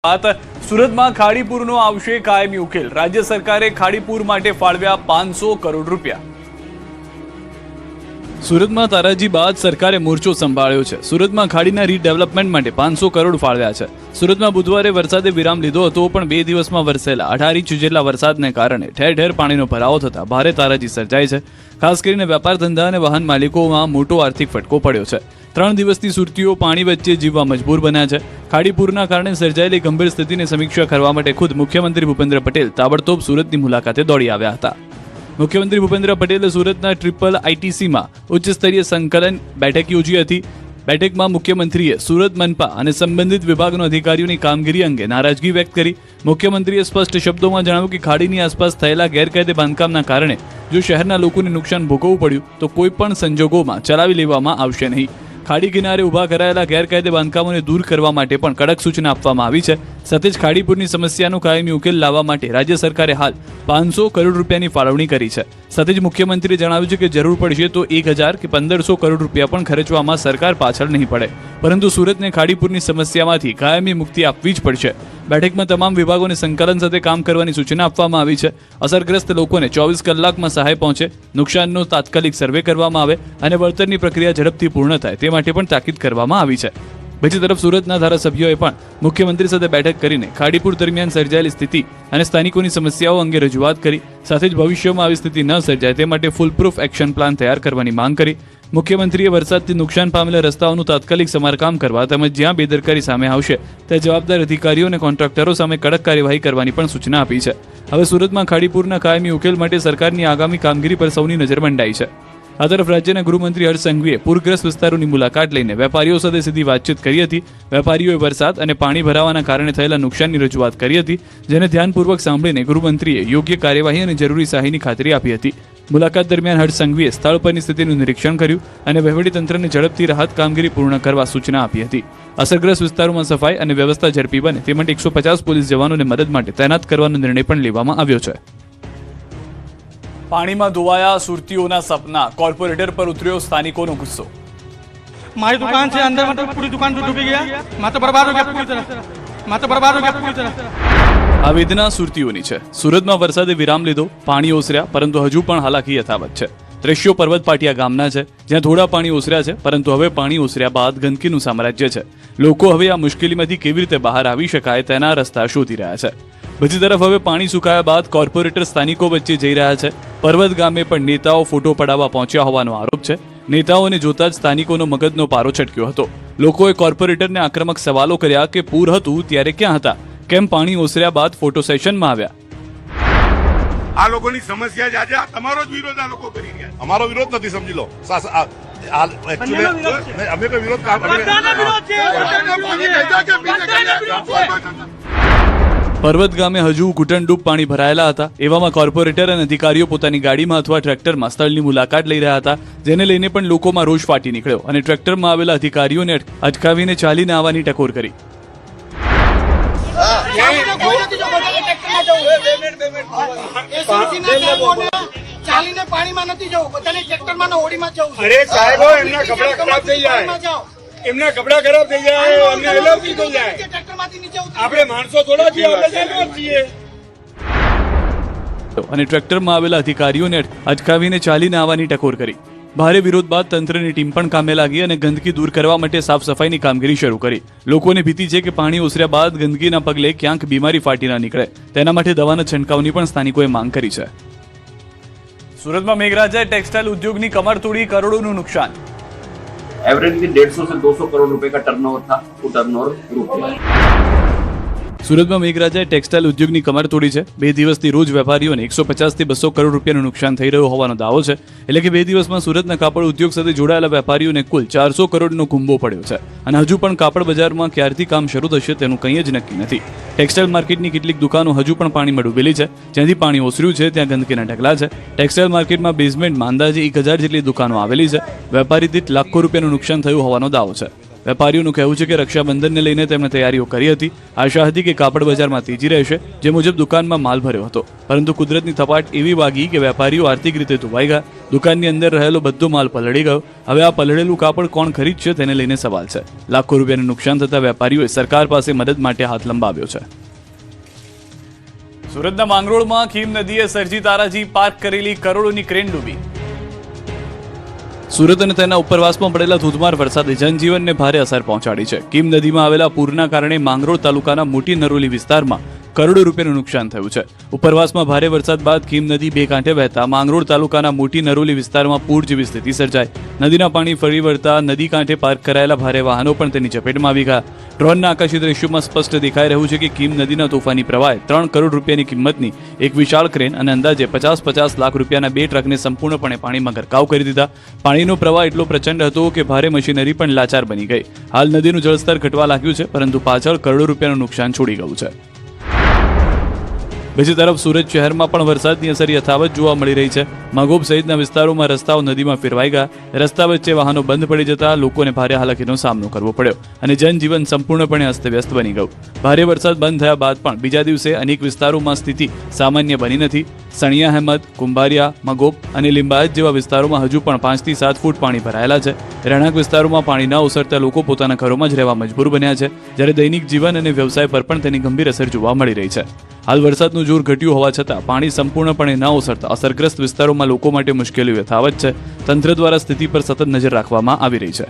સુરતમાં ખાડીપુરનો આવશે કાયમી ઉકેલ. રાજ્ય સરકારે ખાડીપુર માટે ફાળવ્યા 500 કરોડ રૂપિયા. સુરતમાં તારાજી બાદ સરકારે મોરચો સંભાળ્યો છે. સુરતમાં ખાડીના રીડેવલપમેન્ટ માટે 500 કરોડ ફાળવ્યા છે. સુરતમાં બુધવારે વરસાદે વિરામ લીધો હતો, પણ 2 દિવસમાં વરસેલા 18 ઇંચ જેટલા વરસાદને કારણે ઠેર ઠેર પાણીનો ભરાવો થતા ભારે તારાજી સર્જાઈ છે. ખાસ કરીને વેપાર ધંધા અને વાહન માલિકોમાં મોટો આર્થિક ફટકો પડ્યો છે. 3 દિવસથી સુરતીઓ પાણી વચ્ચે જીવવા મજબૂર બન્યા છે. ખાડીપુરના કારણે સર્જાયેલી ગંભીર સ્થિતિની સમીક્ષા કરવા માટે ખુદ મુખ્યમંત્રી ભૂપેન્દ્ર પટેલ તાબડતોબ સુરતની મુલાકાતે દોડી આવ્યા હતા. મુખ્યમંત્રી ભૂપેન્દ્ર પટેલે સુરતના ટ્રિપલ આઈટીસીમાં ઉચ્ચ સ્તરીય સંકલન બેઠક યોજી હતી. બેઠકમાં મુખ્યમંત્રીએ સુરત મનપા અને સંબંધિત વિભાગના અધિકારીઓની કામગીરી અંગે નારાજગી વ્યક્ત કરી. મુખ્યમંત્રીએ સ્પષ્ટ શબ્દોમાં જણાવ્યું કે ખાડીની આસપાસ થયેલા ગેરકાયદે બાંધકામના કારણે જો શહેરના લોકોને નુકસાન ભોગવવું પડ્યું તો કોઈ પણ સંજોગોમાં ચલાવી લેવામાં આવશે નહીં. ખાડી કિનારે ઉભા કરાયેલા ગેરકાયદે બાંધકામોને દૂર કરવા માટે પણ કડક સૂચના આપવામાં આવી છે. સાથે જ ખાડીપુરની સમસ્યાનો કાયમી ઉકેલ લાવવા માટે રાજ્ય સરકારે હાલ 500 કરોડ રૂપિયાની ફાળવણી કરી છે. સાથે જ મુખ્યમંત્રીએ જણાવ્યું છે કે જરૂર પડશે તો 1000 કે 1500 કરોડ રૂપિયા પણ ખર્ચવામાં સરકાર પાછળ નહીં પડે, પરંતુ સુરતને ખાડીપુરની સમસ્યામાંથી કાયમી મુક્તિ આપવી જ પડશે. બેઠકમાં તમામ વિભાગોને સંકલન સાથે કામ કરવાની સૂચના આપવામાં આવી છે. અસરગ્રસ્ત લોકોને 24 કલાકમાં સહાય પહોંચે, નુકસાનનો તાત્કાલિક સર્વે કરવામાં આવે અને વળતરની પ્રક્રિયા ઝડપથી પૂર્ણ થાય તે માટે પણ તાકીદ કરવામાં આવી છે. બીજી તરફ સુરતના ધારાસભ્યોએ પણ મુખ્યમંત્રી સાથે બેઠક કરીને ખાડીપુર દરમિયાન સર્જાયેલી સ્થિતિ અને સ્થાનિકોની સમસ્યાઓ અંગે રજૂઆત કરી. સાથે જ ભવિષ્યમાં આવી સ્થિતિ ન સર્જાય તે માટે ફૂલપ્રૂફ એક્શન પ્લાન તૈયાર કરવાની માંગ કરી. મુખ્યમંત્રીએ વરસાદથી નુકસાન પામેલા રસ્તાઓનું તાત્કાલિક સમારકામ કરવા તેમજ જ્યાં બેદરકારી સામે આવશે ત્યાં જવાબદાર અધિકારીઓ અને કોન્ટ્રાક્ટરો સામે કડક કાર્યવાહી કરવાની પણ સૂચના આપી છે. હવે સુરતમાં ખાડીપુરના કાયમી ઉકેલ માટે સરકારની આગામી કામગીરી પર સૌની નજર મંડાઈ છે. આ તરફ રાજ્યના ગૃહમંત્રી હર્ષ સંઘવીએ પૂરગ્રસ્ત વિસ્તારોની મુલાકાત લઈને વેપારીઓ સાથે સીધી વાતચીત કરી હતી. વેપારીઓએ વરસાદ અને પાણી ભરાવાના કારણે થયેલા નુકસાનની રજૂઆત કરી હતી, જેને ધ્યાનપૂર્વક સાંભળીને ગૃહમંત્રીએ યોગ્ય કાર્યવાહી અને જરૂરી સહાયની ખાતરી આપી હતી. મુલાકાત દરમિયાન હર્ષ સંઘવીએ સ્થળ પરની સ્થિતિનું નિરીક્ષણ કર્યું અને વહીવટીતંત્રને ઝડપથી રાહત કામગીરી પૂર્ણ કરવા સૂચના આપી હતી. અસરગ્રસ્ત વિસ્તારોમાં સફાઈ અને વ્યવસ્થા ઝડપી બને તે માટે 150 પોલીસ જવાનોને મદદ માટે તૈનાત કરવાનો નિર્ણય પણ લેવામાં આવ્યો છે. પાણીમાં ધોવાયા સુરતીઓના સપના, કોર્પોરેટર પર ઉતર્યો સ્થાનિકોનો ગુસ્સો. મારી દુકાન છે, અંદર मतलब पूरी दुकान तो डूबी गया, मैं तो बर्बाद हो गया पूरी तरह, मैं तो बर्बाद हो गया पूरी तरह. આ વેદના સુરતીઓની છે. સુરતમાં વરસાદે વિરામ લીધો, પાણી ઓસર્યા, પરંતુ હજુ પણ હાલાકી યથાવત છે. દ્રશ્યો પર્વત પાટિયા ગામના છે, જ્યાં થોડા પાણી ઓસર્યા છે, પરંતુ હવે પાણી ઓસર્યા બાદ ગંદકીનું સામ્રાજ્ય છે. લોકો હવે આ મુશ્કેલીમાંથી કેવી રીતે બહાર આવી શકાય તેના રસ્તા શોધી રહ્યા છે. બીજી તરફ હવે પાણી સુકાયા બાદ કોર્પોરેટર સ્થાનિકો વચ્ચે જઈ રહ્યા છે. પર્વત ગામે પણ નેતાઓ ફોટો પડાવવા પહોંચ્યા હોવાનો આરોપ છે. નેતાઓને જોતા જ સ્થાનિકોનો મગજનો પારો છટક્યો હતો. લોકોએ કોર્પોરેટરને આક્રમક સવાલો કર્યા કે પૂર હતું ત્યારે ક્યાં હતા, કેમ પાણી ઓસર્યા બાદ ફોટો સેશનમાં આવ્યા. આ લોકોની સમસ્યા જ આજે તમારો જ વિરોધ આ લોકો કરી રહ્યા. અમારો વિરોધ નથી, સમજી લો. અમે કોઈ વિરોધ પર્વત ગામે હજુ ઘૂંટણડૂબ પાણી ભરાયેલા હતા. એવામાં કોર્પોરેટર અને અધિકારીઓ પોતાની ગાડીમાં અથવા ટ્રેક્ટરમાં સ્થળની મુલાકાત લઈ રહ્યા હતા, જેને લઈને પણ લોકોમાં રોષ ફાટી નીકળ્યો અને ટ્રેક્ટરમાં આવેલા અધિકારીઓને અટકાવીને ચાલીને આવવાની ટકોર કરી. ચાલીને પાણીમાં નથી જવું, બધાને ટ્રેક્ટરમાં હોડીમાં જવું. અરે સાહેબ, એમના કપડા ખરાબ થઈ જાય, એમના કપડા ખરાબ થઈ જાય, અમને એલર્જી થઈ જાય. આપણે માણસો થોડા છીએ, આપણે જાનવર છીએ. અને ટ્રેક્ટરમાં આવેલા અધિકારીઓને અટકાવીને ચાલીને આવવાની ટકોર કરી. ભારે વિરોધ બાદ તંત્રની ટીમ પણ કામે લાગી અને ગંદકી દૂર કરવા માટે સાફ સફાઈની કામગીરી શરૂ કરી. લોકોને ભીતિ છે કે પાણી ઓસર્યા બાદ ગંદકીના પગલે ક્યાંક બીમારી ફાટી ન નીકળે, તેના માટે દવાના છંટકાવની પણ સ્થાનિકોએ માંગ કરી છે. સુરતમાં મેઘરાજાએ ટેક્સટાઇલ ઉદ્યોગની કમર તોડી, કરોડોનું નુકસાન. एवरेज 150 से 200 करोड़ रुपए का टर्नओवर था, वो टर्नओवर रुक गया. સુરતમાં મેઘરાજાએ ટેક્સટાઇલ ઉદ્યોગની કમર તોડી છે. 2 દિવસથી રોજ વેપારીઓને 150 થી 200 કરોડ રૂપિયાનું નુકસાન થઈ રહ્યું હોવાનો દાવો છે. એટલે કે 2 દિવસમાં સુરતના કાપડ ઉદ્યોગ સાથે જોડાયેલા વેપારીઓને કુલ 400 કરોડનો કુંભો પડ્યો છે. અને હજુ પણ કાપડ બજારમાં ક્યારથી કામ શરૂ થશે તેનું કંઈ જ નક્કી નથી. ટેક્સટાઇલ માર્કેટની કેટલીક દુકાનો હજુ પણ પાણીમાં ડૂબેલી છે. જ્યાંથી પાણી ઓસર્યું છે ત્યાં ગંદકીના ઢગલા છે. ટેક્સટાઇલ માર્કેટમાં બેઝમેન્ટમાં અંદાજે 1000 જેટલી દુકાનો આવેલી છે. વેપારી દીઠ લાખો રૂપિયાનું નુકસાન થયું હોવાનો દાવો છે. વેપારીઓનું કહેવું છે કે રક્ષાબંધનને લઈને તેમણે તૈયારીઓ કરી હતી. આશા હતી કે કાપડ બજારમાં તેજી રહેશે, જે મુજબ દુકાનમાં માલ ભર્યો હતો, પરંતુ કુદરતની થપાટ એવી વાગી કે વેપારીઓ આર્થિક રીતે ધોવાઈ ગયા. દુકાનની અંદર રહેલો બધો માલ પલળી ગયો. હવે આ પલળેલું કાપડ કોણ ખરીદશે તેને લઈને સવાલ છે. લાખો રૂપિયાનું નુકસાન થતા વેપારીઓએ સરકાર પાસે મદદ માટે હાથ લંબાવ્યો છે. સુરતના માંગરોળમાં ખીમ નદીએ સર્જી તારાજી પાર્ક કરેલી કરોડોની ક્રેન ડૂબી. સુરત અને તેના ઉપરવાસમાં પડેલા ધોધમાર વરસાદે જનજીવનને ભારે અસર પહોંચાડી છે. કીમ નદીમાં આવેલા પૂરના કારણે માંગરોળ તાલુકાના મોટી નરોલી વિસ્તારમાં કરોડો રૂપિયાનું નુકસાન થયું છે. ઉપરવાસમાં ભારે વરસાદ બાદ કીમ નદી બે કાંઠે વહેતા માંગરોળ તાલુકાના મોટી નરોલી વિસ્તારમાં પૂર જેવી સ્થિતિ સર્જાઈ. નદીના પાણી ફરી વળતા નદી કાંઠે પાર્ક કરાયેલા ભારે વાહનો પણ તેની ચપેટમાં આવી ગયા. ડ્રોનના આકાશી દ્રશ્યોમાં સ્પષ્ટ દેખાઈ રહ્યું છે કે કીમ નદીના તોફાની પ્રવાહે 3 કરોડ રૂપિયાની કિંમતની એક વિશાળ ક્રેન અને અંદાજે 50 લાખ રૂપિયાના 2 ટ્રકને સંપૂર્ણપણે પાણીમાં ગરકાવ કરી દીધા. પાણીનો પ્રવાહ એટલો પ્રચંડ હતો કે ભારે મશીનરી પણ લાચાર બની ગઈ. હાલ નદીનું જળસ્તર ઘટવા લાગ્યું છે, પરંતુ પાછળ કરોડો રૂપિયાનું નુકસાન છોડી ગયું છે. બીજી તરફ સુરત શહેરમાં પણ વરસાદની અસર યથાવત જોવા મળી રહી છે. માગોબ સહિતના વિસ્તારોમાં રસ્તાઓ નદીમાં ફેરવાઈ ગયા. રસ્તા વચ્ચે વાહનો બંધ પડી જતા લોકોને ભારે હાલાકીનો સામનો કરવો પડ્યો અને જનજીવન સંપૂર્ણપણે અસ્તવ્યસ્ત બની ગયું. ભારે વરસાદ બંધ થયા બાદ પણ બીજા દિવસે અનેક વિસ્તારોમાં સ્થિતિ સામાન્ય બની નથી. સણિયા અહેમદ, કુંભારિયા, મગોબ અને લિંબાયત જેવા વિસ્તારોમાં હજુ પણ 5 થી 7 ફૂટ પાણી ભરાયેલા છે. રહેણાંક વિસ્તારોમાં પાણી ન ઓસરતા લોકો પોતાના ઘરોમાં જ રહેવા મજબૂર બન્યા છે, જ્યારે દૈનિક જીવન અને વ્યવસાય પર પણ તેની ગંભીર અસર જોવા મળી રહી છે. હાલ વરસાદનું જોર ઘટ્યું હોવા છતાં પાણી સંપૂર્ણપણે ન ઓસરતા અસરગ્રસ્ત વિસ્તારોમાં લોકો માટે મુશ્કેલીઓ યથાવત છે. તંત્ર દ્વારા સ્થિતિ પર સતત નજર રાખવામાં આવી રહી છે.